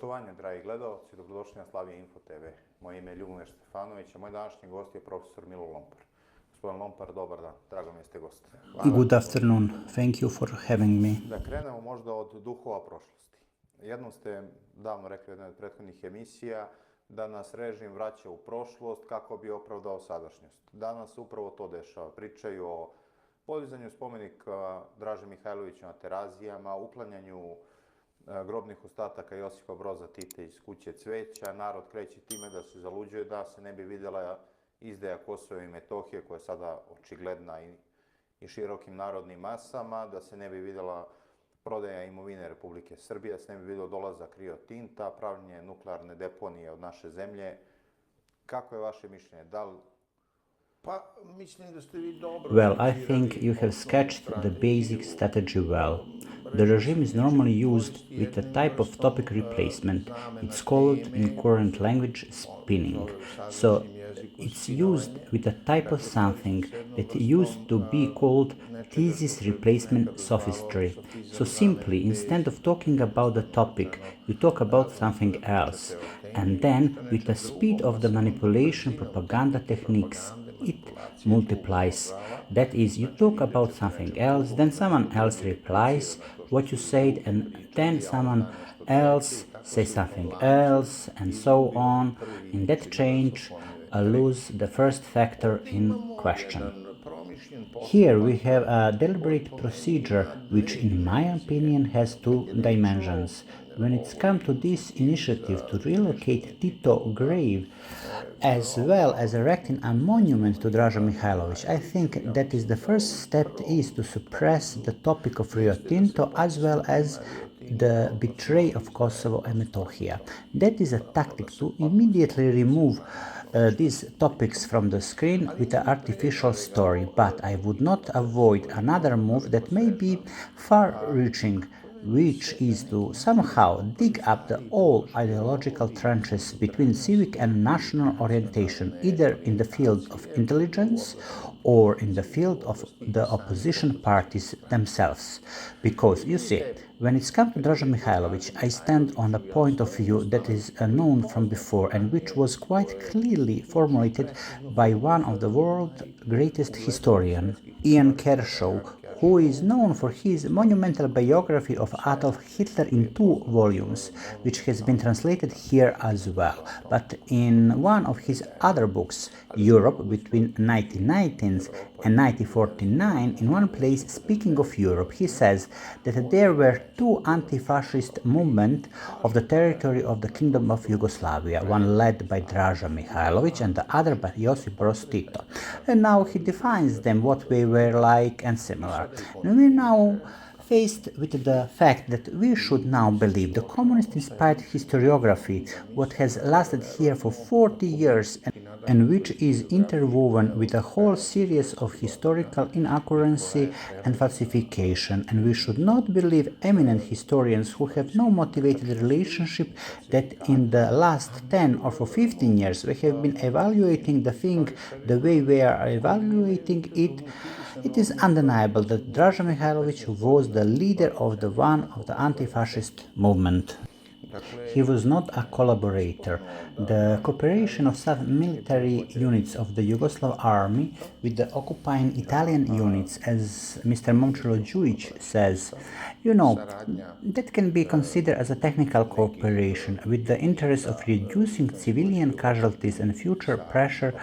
Poštovanje, dragi gledalci, dobrodošli na Slavije Info TV. Moje ime je Ljubomir Stefanović, a moj današnji gost je profesor Milo Lompar. Gospodin Lompar, dobar dan, drago mi je ste gost. Good afternoon, thank you for having me. Da krenemo možda od duhova prošlosti. Jednom ste davno rekli u jednoj od prethodnih emisija da nas režim vraća u prošlost kako bi opravdao sadašnjost. Danas upravo to dešava. Pričaju o podizanju spomenika Draže Mihajloviću na Terazijama, uklanjanju grobnih ostataka Josipa Broza Tita iz kuće cveća. Narod kreće time da se zaluđuje da se ne bi vidjela izdaja Kosova i Metohije, koja je sada očigledna i širokim narodnim masama, da se ne bi vidjela prodaja imovine Republike Srbije, da se ne bi vidio dolazak Rio Tinta, pravljenje nuklearne deponije od naše zemlje. Kako je vaše mišljenje? Da li... Well, I think you have sketched the basic strategy well. The regime is normally used with a type of topic replacement. It's called in current language spinning. So it's used with a type of something that used to be called thesis replacement sophistry. So simply, instead of talking about the topic, you talk about something else. And then, with the speed of the manipulation propaganda techniques, it multiplies. That is, you talk about something else, then someone else replies what you said, and then someone else says something else, and so on. In that change, lose the first factor in question. Here we have a deliberate procedure which, in my opinion, has two dimensions. When it's come to this initiative to relocate Tito grave, as well as erecting a monument to Draža Mihajlović, I think that is the first step is to suppress the topic of Rio Tinto as well as the betray of Kosovo and Metohija. That is a tactic to immediately remove these topics from the screen with an artificial story, but I would not avoid another move that may be far-reaching, which is to somehow dig up the old ideological trenches between civic and national orientation, either in the field of intelligence or in the field of the opposition parties themselves. Because, you see, when it's come to Draža Mihajlović, I stand on a point of view that is known from before and which was quite clearly formulated by one of the world's greatest historians, Ian Kershaw, who is known for his monumental biography of Adolf Hitler in 2 volumes, which has been translated here as well. But in one of his other books, Europe between 1919 and 1949, in one place, speaking of Europe, he says that there were 2 anti-fascist movements of the territory of the Kingdom of Yugoslavia, one led by Draža Mihajlović and the other by Josip Broz Tito. And now he defines them, what they were like and similar. And we're now faced with the fact that we should now believe the communist-inspired historiography, what has lasted here for 40 years and which is interwoven with a whole series of historical inaccuracy and falsification, and we should not believe eminent historians who have no motivated relationship that in the last 10 or for 15 years they have been evaluating the thing the way we are evaluating it. It is undeniable that Draža Mihajlović was the leader of the anti-fascist movement. He was not a collaborator. The cooperation of some military units of the Yugoslav army with the occupying Italian units, as Mr. Momčilo Đujić says, that can be considered as a technical cooperation with the interest of reducing civilian casualties and future pressure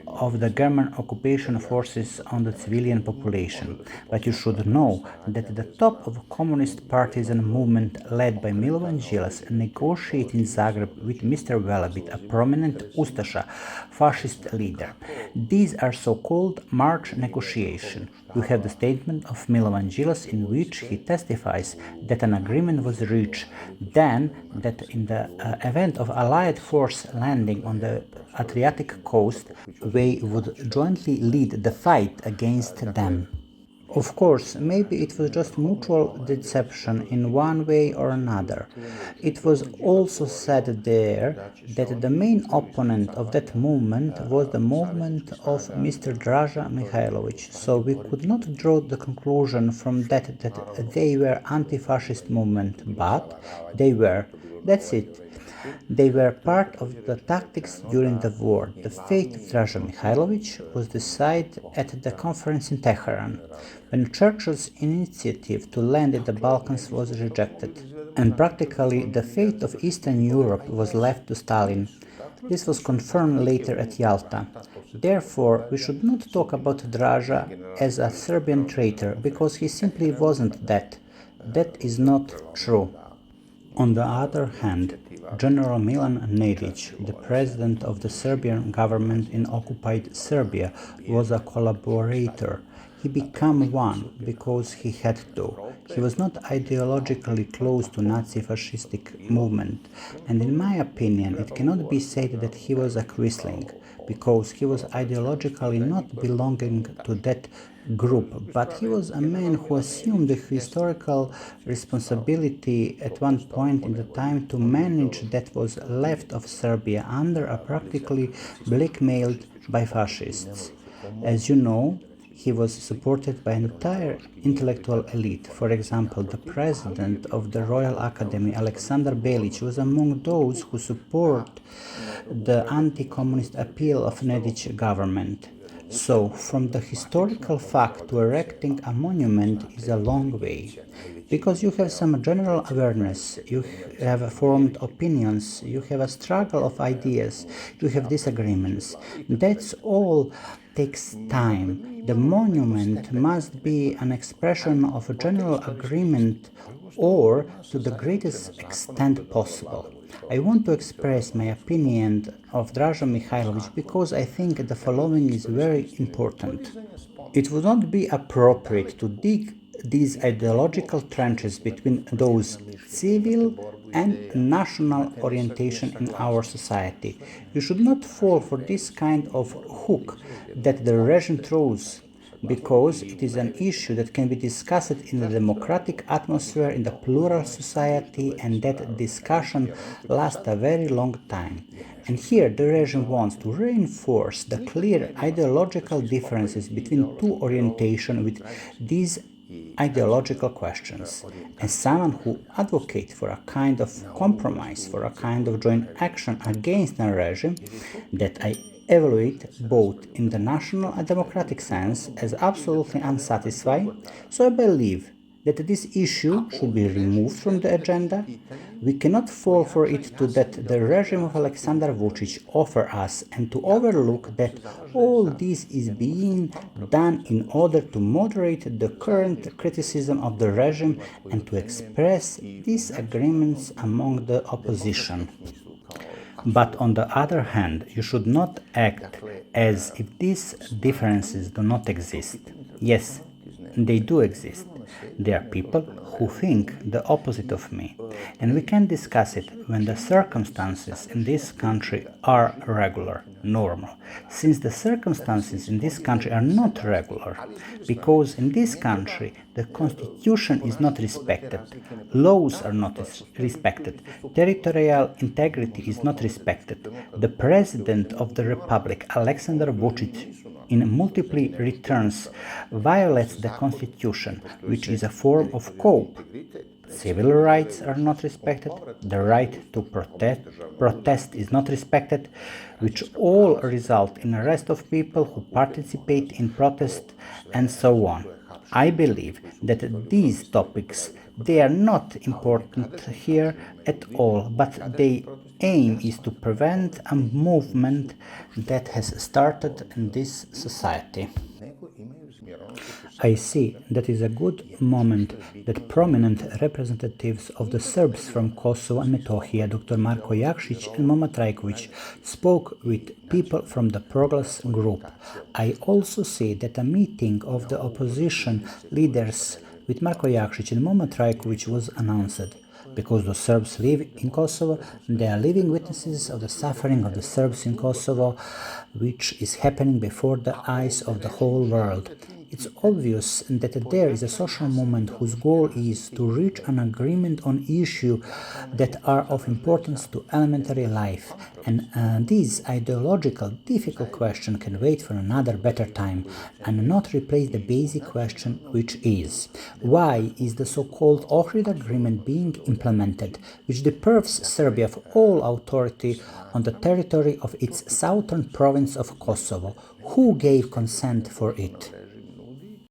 of the German occupation forces on the civilian population. But you should know that the top of communist partisan movement led by Milovan Đilas negotiated in Zagreb with Mr. Velebit, a prominent Ustaša fascist leader. These are so-called March negotiations. You have the statement of Milovan Đilas in which he testifies that an agreement was reached, then that in the event of Allied force landing on the Adriatic coast, they would jointly lead the fight against them. Of course, maybe it was just mutual deception in one way or another. It was also said there that the main opponent of that movement was the movement of Mr. Draža Mihajlović, so we could not draw the conclusion from that they were anti-fascist movement, but they were That's it. They were part of the tactics during the war. The fate of Draža Mihailović was decided at the conference in Tehran, when Churchill's initiative to land in the Balkans was rejected, and practically the fate of Eastern Europe was left to Stalin. This was confirmed later at Yalta. Therefore, we should not talk about Draža as a Serbian traitor, because he simply wasn't that. That is not true. On the other hand, General Milan Nedić, the president of the Serbian government in occupied Serbia, was a collaborator. He became one because he had to. He was not ideologically close to Nazi-fascistic movement, and in my opinion it cannot be said that he was a Quisling, because he was ideologically not belonging to that group, but he was a man who assumed the historical responsibility at one point in the time to manage that was left of Serbia under a practically blackmailed by fascists. As you know, he was supported by an entire intellectual elite. For example, the president of the Royal Academy, Aleksandar Belić, was among those who support the anti-communist appeal of Nedić government. So, from the historical fact to erecting a monument is a long way. Because you have some general awareness, you have formed opinions, you have a struggle of ideas, you have disagreements. That's all takes time. The monument must be an expression of a general agreement or to the greatest extent possible. I want to express my opinion of Draža Mihailović because I think the following is very important. It would not be appropriate to dig these ideological trenches between those civil and national orientation in our society. You should not fall for this kind of hook that the regime throws, because it is an issue that can be discussed in a democratic atmosphere in the plural society, and that discussion lasts a very long time. And here the regime wants to reinforce the clear ideological differences between two orientations with these ideological questions. As someone who advocates for a kind of compromise, for a kind of joint action against a regime that I evaluate both in the national and democratic sense as absolutely unsatisfying, so I believe that this issue should be removed from the agenda. We cannot fall for it to that the regime of Aleksandar Vučić offer us, and to overlook that all this is being done in order to moderate the current criticism of the regime and to express disagreements among the opposition. But on the other hand, you should not act as if these differences do not exist. Yes, they do exist. There are people who think the opposite of me, and we can discuss it when the circumstances in this country are regular, normal, since the circumstances in this country are not regular, because in this country the constitution is not respected, laws are not respected, territorial integrity is not respected. The President of the Republic, Aleksandar Vučić, in multiple returns violates the constitution, which is a form of cope. Civil rights are not respected, the right to protest is not respected, which all result in arrest of people who participate in protest, and so on. I believe that these topics, they are not important here at all, but their aim is to prevent a movement that has started in this society. I see that is a good moment that prominent representatives of the Serbs from Kosovo and Metohija, Dr. Marko Jakšić and Moma Trajković, spoke with people from the Proglas group. I also see that a meeting of the opposition leaders with Marko Jakšić and Moma Trajković was announced. Because the Serbs live in Kosovo, they are living witnesses of the suffering of the Serbs in Kosovo, which is happening before the eyes of the whole world. It's obvious that there is a social movement whose goal is to reach an agreement on issues that are of importance to elementary life, and this ideological, difficult question can wait for another better time and not replace the basic question, which is, why is the so-called Ohrid Agreement being implemented, which deprives Serbia of all authority on the territory of its southern province of Kosovo? Who gave consent for it?